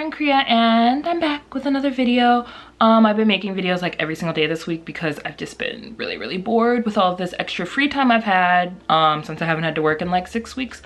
Haruinkorea, and I'm back with another video. I've been making videos like every single day this week because I've just been really bored with all of this extra free time I've had since I haven't had to work in like 6 weeks.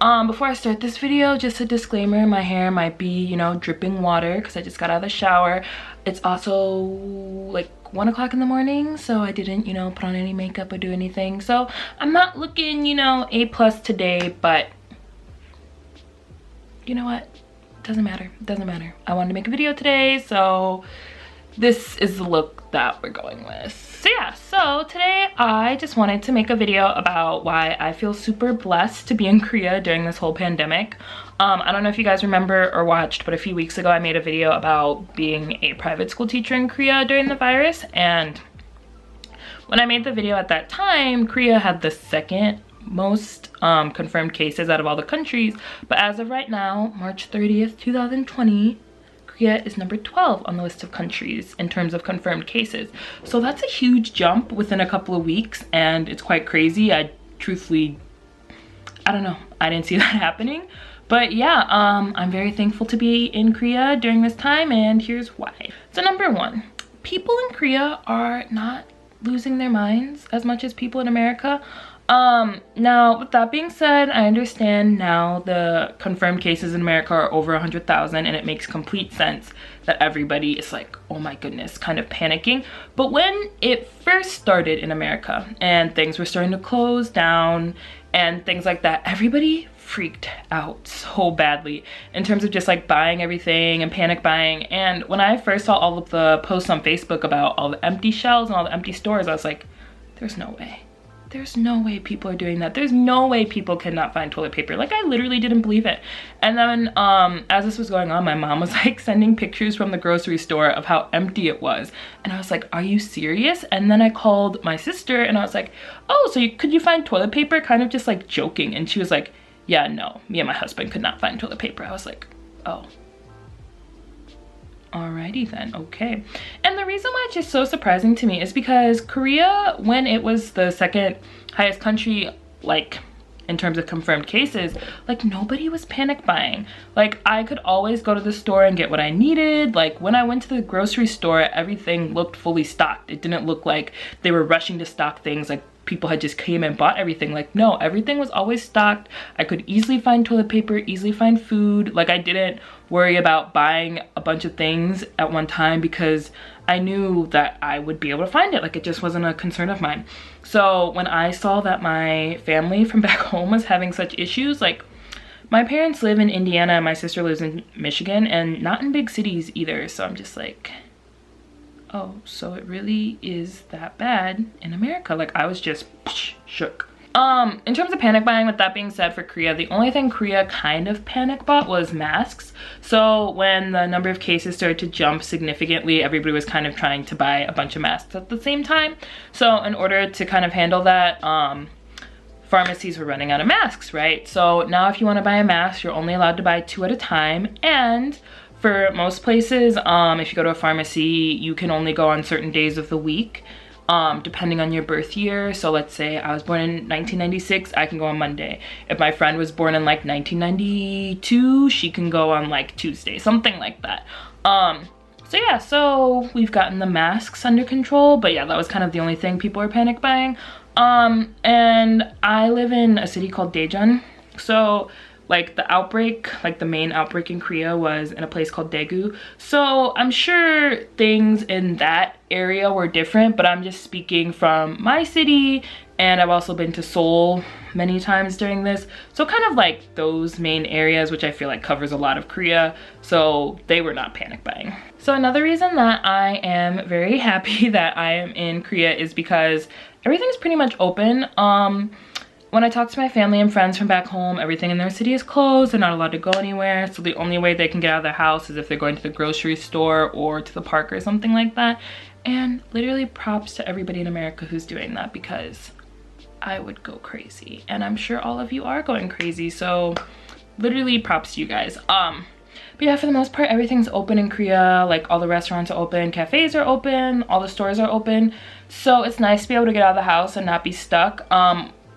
Before I start this video, just a disclaimer, my hair might be, you know, dripping water because I just got out of the shower. It's also like 1 o'clock in the morning, so I didn't, you know, put on any makeup or do anything. So I'm not looking, you know, A+ today, but you know what? Doesn't matter. Doesn't matter. I wanted to make a video today, so this is the look that we're going with. So yeah, so today I just wanted to make a video about why I feel super blessed to be in Korea during this whole pandemic. I don't know if you guys remember or watched, but a few weeks ago I made a video about being a private school teacher in Korea during the virus, and when I made the video at that time, Korea had the second most confirmed cases out of all the countries, but as of right now, March 30th, 2020, Korea is number 12 on the list of countries in terms of confirmed cases. So that's a huge jump within a couple of weeks, and it's quite crazy. I don't know, I didn't see that happening. But yeah, I'm very thankful to be in Korea during this time, and here's why. So number one, people in Korea are not losing their minds as much as people in America. Now with that being said, I understand now the confirmed cases in America are over 100,000, and it makes complete sense that everybody is like, oh my goodness, kind of panicking. But when it first started in America and things were starting to close down and things like that, everybody freaked out so badly in terms of just like buying everything and panic buying. And when I first saw all of the posts on Facebook about all the empty shelves and all the empty stores, I was like, there's no way. There's no way people are doing that. There's no way people cannot find toilet paper. Like, I literally didn't believe it. And then as this was going on, my mom was like sending pictures from the grocery store of how empty it was. And I was like, are you serious? And then I called my sister and I was like, oh, so could you find toilet paper? Kind of just like joking. And she was like, yeah, no, me and my husband could not find toilet paper. I was like, oh. Alrighty then, okay. And the reason why it's just so surprising to me is because Korea, when it was the second highest country, like in terms of confirmed cases, like nobody was panic buying. Like I could always go to the store and get what I needed. Like when I went to the grocery store, everything looked fully stocked. It didn't look like they were rushing to stock things, like people had just came and bought everything. Like no, everything was always stocked. I could easily find toilet paper, easily find food. Like I didn't worry about buying a bunch of things at one time because I knew that I would be able to find it. Like it just wasn't a concern of mine. So when I saw that my family from back home was having such issues, like my parents live in Indiana and my sister lives in Michigan, and not in big cities either. So I'm just like, oh, so it really is that bad in America. Like I was just shook. In terms of panic buying, with that being said, for Korea, the only thing Korea kind of panic bought was masks. So when the number of cases started to jump significantly, everybody was kind of trying to buy a bunch of masks at the same time. So in order to kind of handle that, pharmacies were running out of masks, right? So now if you want to buy a mask, you're only allowed to buy 2 at a time. And for most places, if you go to a pharmacy, you can only go on certain days of the week, depending on your birth year. So let's say I was born in 1996, I can go on Monday. If my friend was born in like 1992, she can go on like Tuesday, something like that. So yeah, so we've gotten the masks under control, but yeah, that was kind of the only thing people were panic buying. And I live in a city called Daejeon. So like the outbreak, like the main outbreak in Korea was in a place called Daegu. So I'm sure things in that area were different, but I'm just speaking from my city, and I've also been to Seoul many times during this. So kind of like those main areas, which I feel like covers a lot of Korea. So they were not panic buying. So another reason that I am very happy that I am in Korea is because everything's pretty much open. When I talk to my family and friends from back home, everything in their city is closed. They're not allowed to go anywhere. So the only way they can get out of their house is if they're going to the grocery store or to the park or something like that. And literally props to everybody in America who's doing that, because I would go crazy. And I'm sure all of you are going crazy. So literally props to you guys. But yeah, for the most part, everything's open in Korea. Like all the restaurants are open, cafes are open, all the stores are open. So it's nice to be able to get out of the house and not be stuck.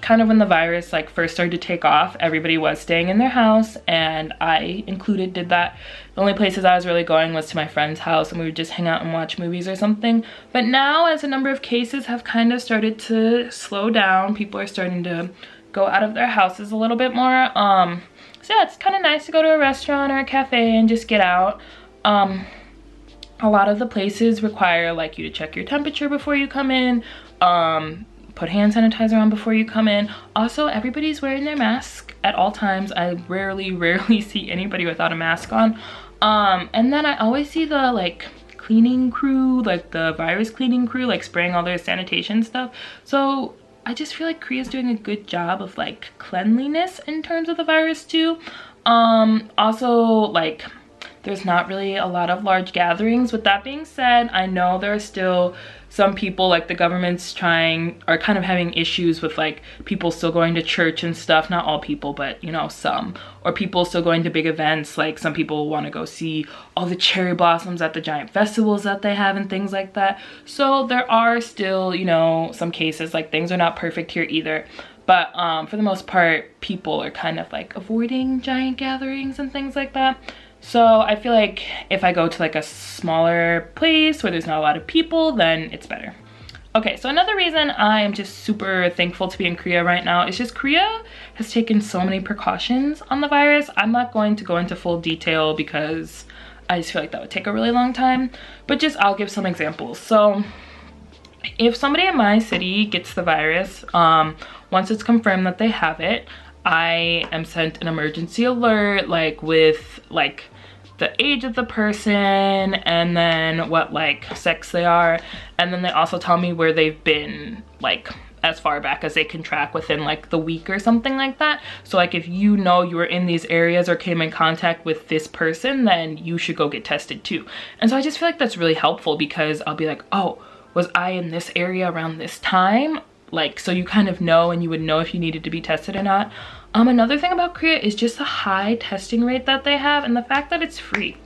kind of when the virus like first started to take off, everybody was staying in their house, and I included did that. The only places I was really going was to my friend's house, and we would just hang out and watch movies or something. But now, as a number of cases have kind of started to slow down, people are starting to go out of their houses a little bit more. So yeah, it's kind of nice to go to a restaurant or a cafe and just get out. A lot of the places require like you to check your temperature before you come in, put hand sanitizer on before you come in. Also, everybody's wearing their mask at all times. I rarely see anybody without a mask on. And then I always see the like cleaning crew, like the virus cleaning crew, like spraying all their sanitation stuff. So I just feel like Korea's doing a good job of like cleanliness in terms of the virus too. Also, like, there's not really a lot of large gatherings. With that being said, I know there are still some people, like the government's are kind of having issues with like people still going to church and stuff. Not all people, but you know, some. Or people still going to big events. Like some people want to go see all the cherry blossoms at the giant festivals that they have and things like that. So there are still, you know, some cases, like things are not perfect here either. But for the most part, people are kind of like avoiding giant gatherings and things like that. So I feel like if I go to like a smaller place where there's not a lot of people, then it's better. Okay, so another reason I am just super thankful to be in Korea right now is just Korea has taken so many precautions on the virus. I'm not going to go into full detail because I just feel like that would take a really long time, but just I'll give some examples. So if somebody in my city gets the virus, once it's confirmed that they have it, I am sent an emergency alert, like with like the age of the person and then what like sex they are, and then they also tell me where they've been, like as far back as they can track within like the week or something like that. So like if you know you were in these areas or came in contact with this person, then you should go get tested too. And so I just feel like that's really helpful because I'll be like, oh, was I in this area around this time? Like, so you kind of know, and you would know if you needed to be tested or not. Another thing about Korea is just the high testing rate that they have and the fact that it's free.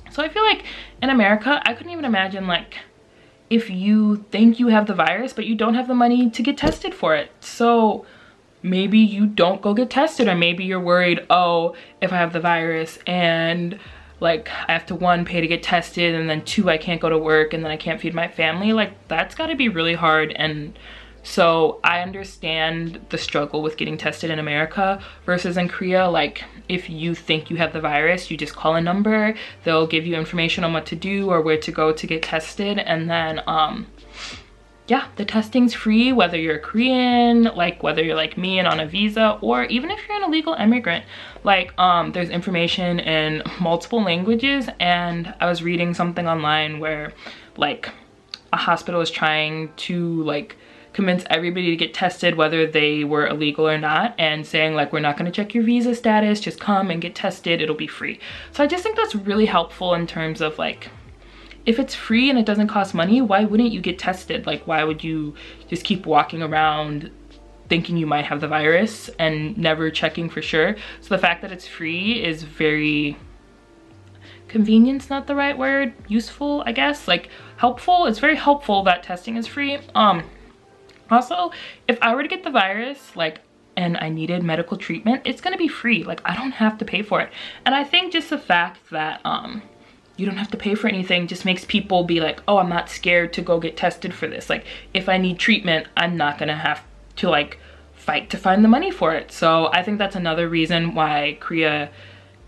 So I feel like in America, I couldn't even imagine like if you think you have the virus, but you don't have the money to get tested for it. So maybe you don't go get tested, or maybe you're worried, oh, if I have the virus and like I have to 1, pay to get tested, and then 2, I can't go to work, and then I can't feed my family. Like that's gotta be really hard. And so I understand the struggle with getting tested in America versus in Korea. Like if you think you have the virus, you just call a number, they'll give you information on what to do or where to go to get tested, and then yeah, the testing's free whether you're Korean, like whether you're like me and on a visa, or even if you're an illegal immigrant. Like there's information in multiple languages, and I was reading something online where like a hospital is trying to like convince everybody to get tested whether they were illegal or not, and saying like, we're not going to check your visa status, just come and get tested, it'll be free. So I just think that's really helpful in terms of like, if it's free and it doesn't cost money, why wouldn't you get tested? Like why would you just keep walking around thinking you might have the virus and never checking for sure? So the fact that it's free is very, convenience not the right word, useful I guess, like helpful. It's very helpful that testing is free. Also, if I were to get the virus, like, and I needed medical treatment, it's gonna be free. Like, I don't have to pay for it. And I think just the fact that you don't have to pay for anything just makes people be like, oh, I'm not scared to go get tested for this. Like, if I need treatment, I'm not gonna have to like fight to find the money for it. So I think that's another reason why Korea,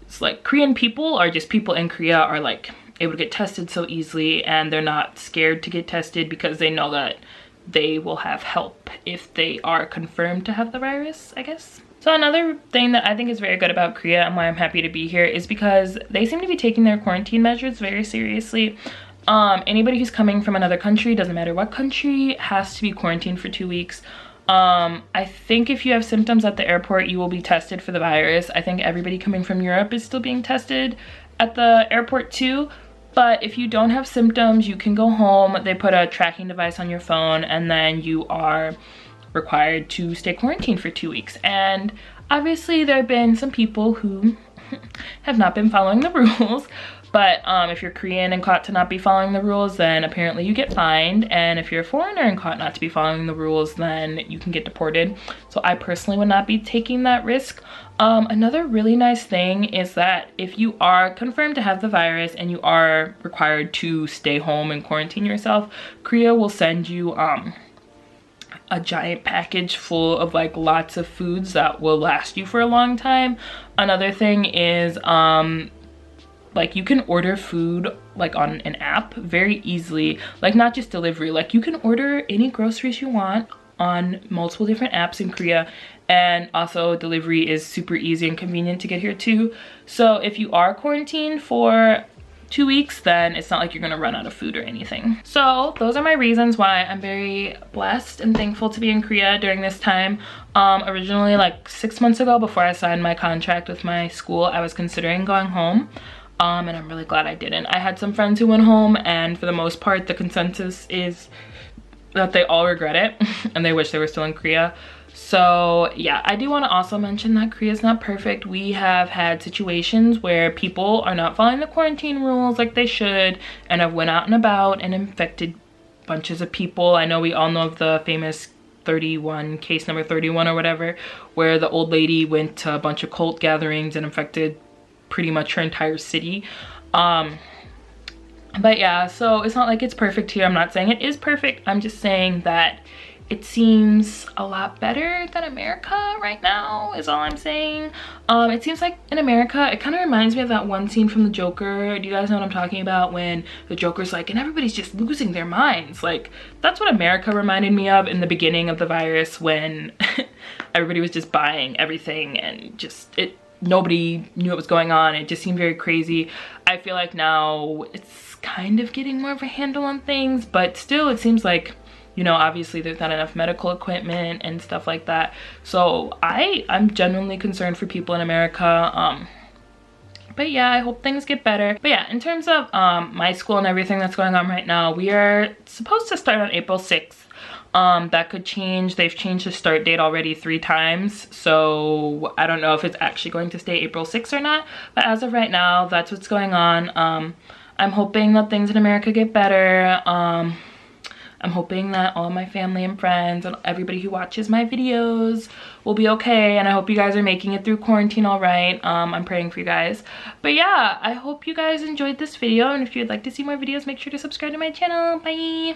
it's like Korean people, or just people in Korea, are like able to get tested so easily, and they're not scared to get tested because they know that they will have help if they are confirmed to have the virus, I guess. So another thing that I think is very good about Korea and why I'm happy to be here is because they seem to be taking their quarantine measures very seriously. Anybody who's coming from another country, doesn't matter what country, has to be quarantined for 2 weeks. I think if you have symptoms at the airport, you will be tested for the virus. I think everybody coming from Europe is still being tested at the airport too. But if you don't have symptoms, you can go home. They put a tracking device on your phone, and then you are required to stay quarantined for 2 weeks. And obviously there have been some people who have not been following the rules, But if you're Korean and caught to not be following the rules, then apparently you get fined. And if you're a foreigner and caught not to be following the rules, then you can get deported. So I personally would not be taking that risk. Another really nice thing is that if you are confirmed to have the virus and you are required to stay home and quarantine yourself, Korea will send you a giant package full of like lots of foods that will last you for a long time. Another thing is like you can order food like on an app very easily, like not just delivery, like you can order any groceries you want on multiple different apps in Korea. And also delivery is super easy and convenient to get here too. So if you are quarantined for 2 weeks, then it's not like you're gonna run out of food or anything. So those are my reasons why I'm very blessed and thankful to be in Korea during this time. Originally like 6 months ago, before I signed my contract with my school, I was considering going home. And I'm really glad I didn't. I had some friends who went home, and for the most part the consensus is that they all regret it and they wish they were still in Korea. So yeah, I do want to also mention that Korea is not perfect. We have had situations where people are not following the quarantine rules like they should and have went out and about and infected bunches of people. I know we all know of the famous 31, case number 31 or whatever, where the old lady went to a bunch of cult gatherings and infected pretty much her entire city. But yeah, so it's not like it's perfect here. I'm not saying it is perfect. I'm just saying that it seems a lot better than America right now is all I'm saying. It seems like in America, it kind of reminds me of that one scene from the Joker. Do you guys know what I'm talking about? When the Joker's like, and everybody's just losing their minds. Like, that's what America reminded me of in the beginning of the virus, when everybody was just buying everything and just nobody knew what was going on. It just seemed very crazy. I feel like now it's kind of getting more of a handle on things, but still it seems like, you know, obviously there's not enough medical equipment and stuff like that. So I'm genuinely concerned for people in America. But yeah, I hope things get better. But yeah, in terms of my school and everything that's going on right now, we are supposed to start on April 6th. That could change. They've changed the start date already 3 times, so I don't know if it's actually going to stay April 6th or not, but as of right now, that's what's going on. I'm hoping that things in America get better. I'm hoping that all my family and friends and everybody who watches my videos will be okay, and I hope you guys are making it through quarantine all right. I'm praying for you guys. But yeah, I hope you guys enjoyed this video, and if you'd like to see more videos, make sure to subscribe to my channel. Bye!